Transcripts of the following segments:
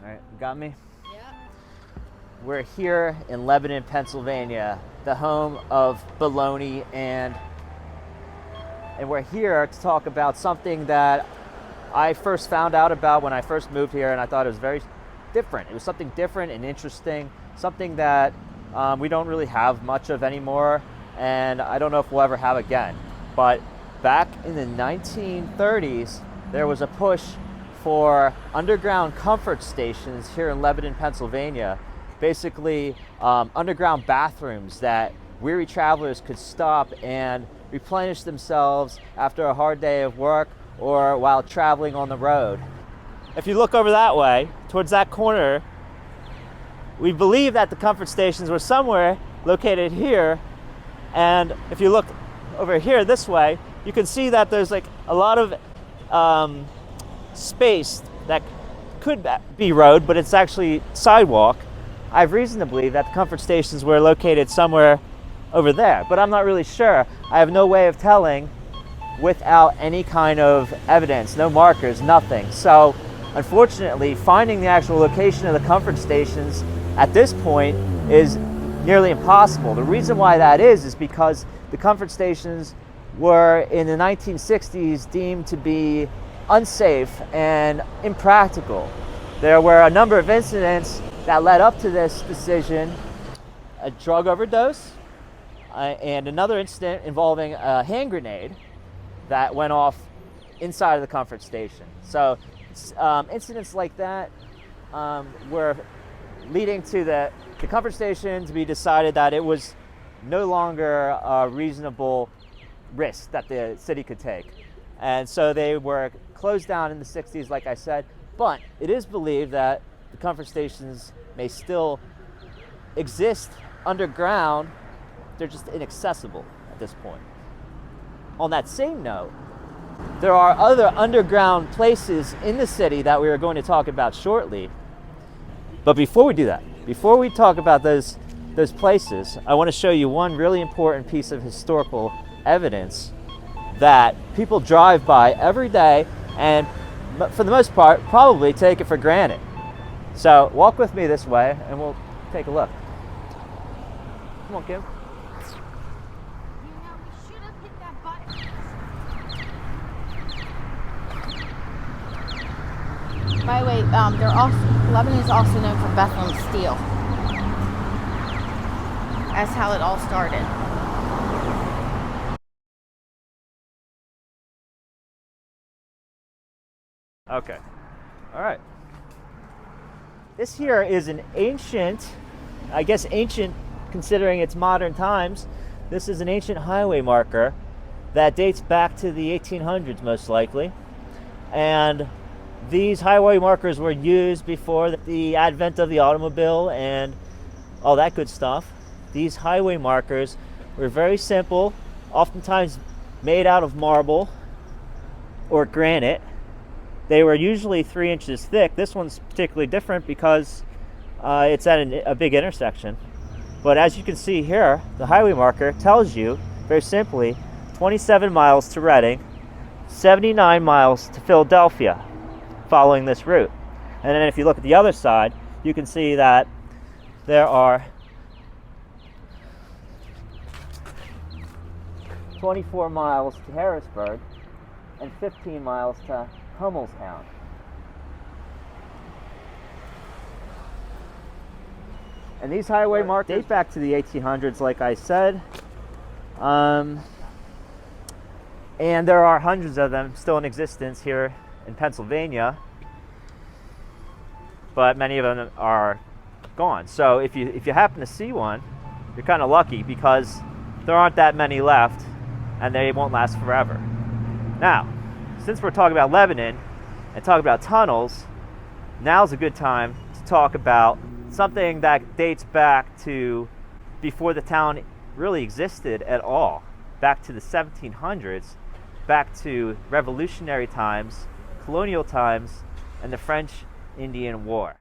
All right, you got me? Yeah. We're here in Lebanon, Pennsylvania, the home of bologna, and we're here to talk about something that I first found out about when I first moved here, and I thought it was very different. It was something different and interesting, something that we don't really have much of anymore, and I don't know if we'll ever have again. But back in the 1930s, there was a push for underground comfort stations here in Lebanon, Pennsylvania. Basically, underground bathrooms that weary travelers could stop and replenish themselves after a hard day of work or while traveling on the road. If you look over that way, towards that corner, we believe that the comfort stations were somewhere located here. And if you look over here this way, you can see that there's like a lot of space that could be road, but it's actually sidewalk. I have reason to believe that the comfort stations were located somewhere over there, but I'm not really sure. I have no way of telling without any kind of evidence, no markers, nothing. So unfortunately, finding the actual location of the comfort stations at this point is nearly impossible. The reason why that is because the comfort stations were in the 1960s deemed to be unsafe and impractical. There were a number of incidents that led up to this decision: a drug overdose, and another incident involving a hand grenade that went off inside of the comfort station. So incidents like that were leading to the comfort station to be decided that it was no longer a reasonable risk that the city could take. And so they were closed down in the 60s, like I said, but it is believed that the comfort stations may still exist underground. They're just inaccessible at this point. On that same note, there are other underground places in the city that we are going to talk about shortly. But before we do that, before we talk about those places, I want to show you one really important piece of historical evidence that people drive by every day and, for the most part, probably take it for granted. So walk with me this way and we'll take a look. Come on, Kim. We should have hit that button. By the way, Lebanon is also known for Bethlehem steel. That's how it all started. Okay. All right. This here is an ancient, I guess ancient considering its modern times, this is an ancient highway marker that dates back to the 1800s most likely. And these highway markers were used before the advent of the automobile and all that good stuff. These highway markers were very simple, oftentimes made out of marble or granite. They were usually 3 inches thick. This one's particularly different because it's at a big intersection. But as you can see here, the highway marker tells you very simply 27 miles to Reading, 79 miles to Philadelphia following this route. And then if you look at the other side, you can see that there are 24 miles to Harrisburg and 15 miles to Hummelstown. And these highway markers date back to the 1800s, like I said. And there are hundreds of them still in existence here in Pennsylvania, but many of them are gone. So if you happen to see one, you're kind of lucky because there aren't that many left and they won't last forever. Now, since we're talking about Lebanon and talking about tunnels, now's a good time to talk about something that dates back to before the town really existed at all, back to the 1700s, back to revolutionary times, colonial times, and the French-Indian War.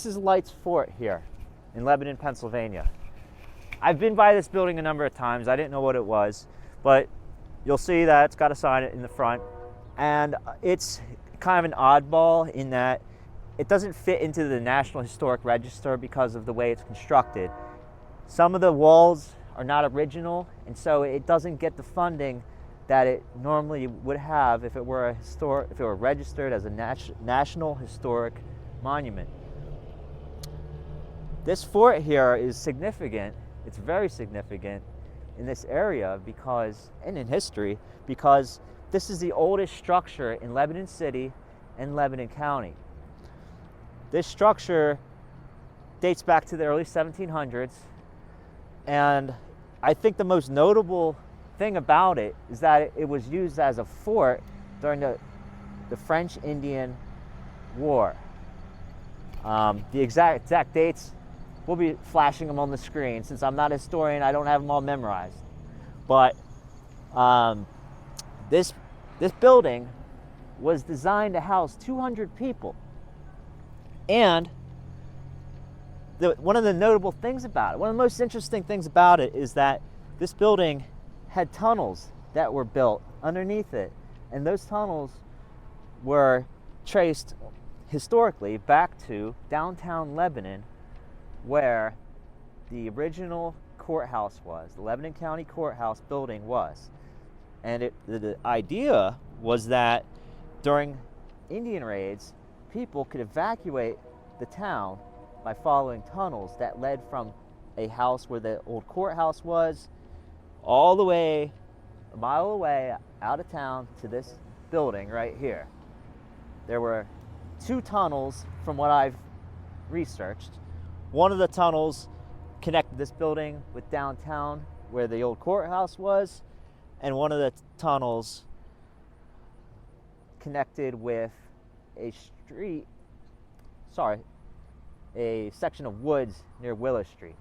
This is Light's Fort here in Lebanon, Pennsylvania. I've been by this building a number of times. I didn't know what it was, but you'll see that it's got a sign in the front, and it's kind of an oddball in that it doesn't fit into the National Historic Register because of the way it's constructed. Some of the walls are not original, and so it doesn't get the funding that it normally would have if it were registered as a National Historic Monument. This fort here is significant. It's very significant in this area and in history, because this is the oldest structure in Lebanon City and Lebanon County. This structure dates back to the early 1700s, and I think the most notable thing about it is that it was used as a fort during the French-Indian War. The exact dates, we'll be flashing them on the screen. Since I'm not a historian, I don't have them all memorized. But this building was designed to house 200 people. And one of the notable things about it, one of the most interesting things about it, is that this building had tunnels that were built underneath it. And those tunnels were traced historically back to downtown Lebanon, where the original courthouse was, the Lebanon County Courthouse building was. And the idea was that during Indian raids, people could evacuate the town by following tunnels that led from a house where the old courthouse was all the way a mile away out of town to this building right here. There were 2 tunnels from what I've researched. One of the tunnels connected this building with downtown where the old courthouse was, and one of the tunnels connected with a section of woods near Willow Street.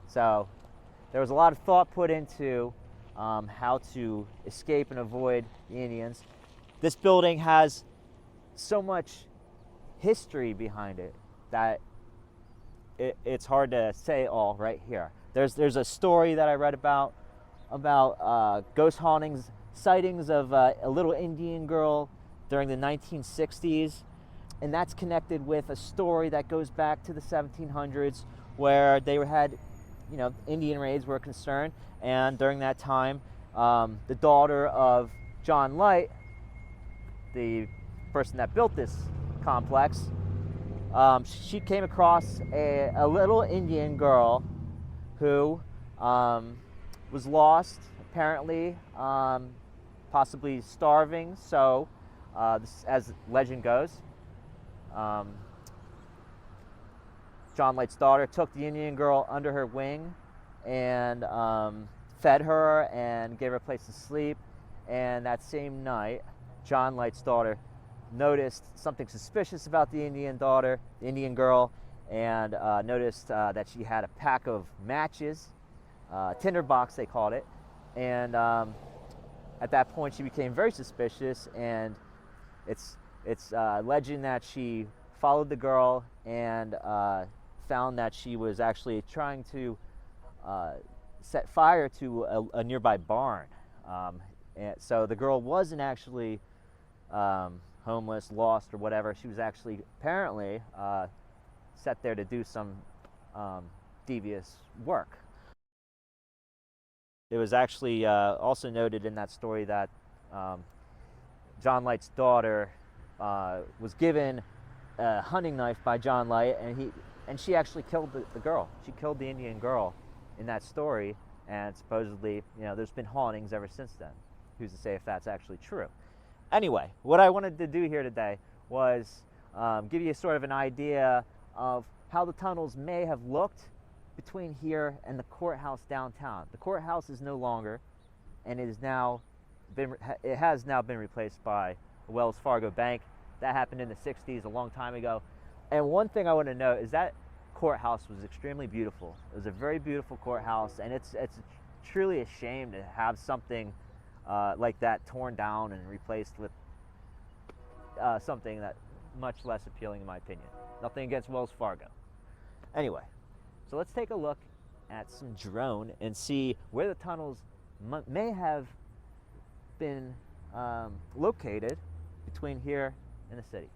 So there was a lot of thought put into how to escape and avoid the Indians. This building has so much history behind it that it's hard to say all right here. There's a story that I read about ghost hauntings, sightings of a little Indian girl during the 1960s, and that's connected with a story that goes back to the 1700s where they had, Indian raids were concerned, and during that time, the daughter of John Light, the person that built this complex, she came across a little Indian girl who was lost, apparently, possibly starving. So, as legend goes, John Light's daughter took the Indian girl under her wing and fed her and gave her a place to sleep. And that same night, John Light's daughter noticed something suspicious about the Indian girl, and noticed that she had a pack of matches, tinderbox they called it, and at that point she became very suspicious, and it's legend that she followed the girl and found that she was actually trying to set fire to a nearby barn. And so the girl wasn't actually homeless, lost, or whatever. She was actually apparently set there to do some devious work. It was actually also noted in that story that John Light's daughter was given a hunting knife by John Light, and she actually killed the girl. She killed the Indian girl in that story, and supposedly, there's been hauntings ever since then. Who's to say if that's actually true? Anyway, what I wanted to do here today was give you sort of an idea of how the tunnels may have looked between here and the courthouse downtown. The courthouse is no longer, and it has now been replaced by the Wells Fargo Bank. That happened in the 60s, a long time ago. And one thing I want to note is that courthouse was extremely beautiful. It was a very beautiful courthouse, and it's truly a shame to have something like that torn down and replaced with something that much less appealing, in my opinion. Nothing against Wells Fargo. Anyway, so let's take a look at some drone and see where the tunnels may have been located between here and the city.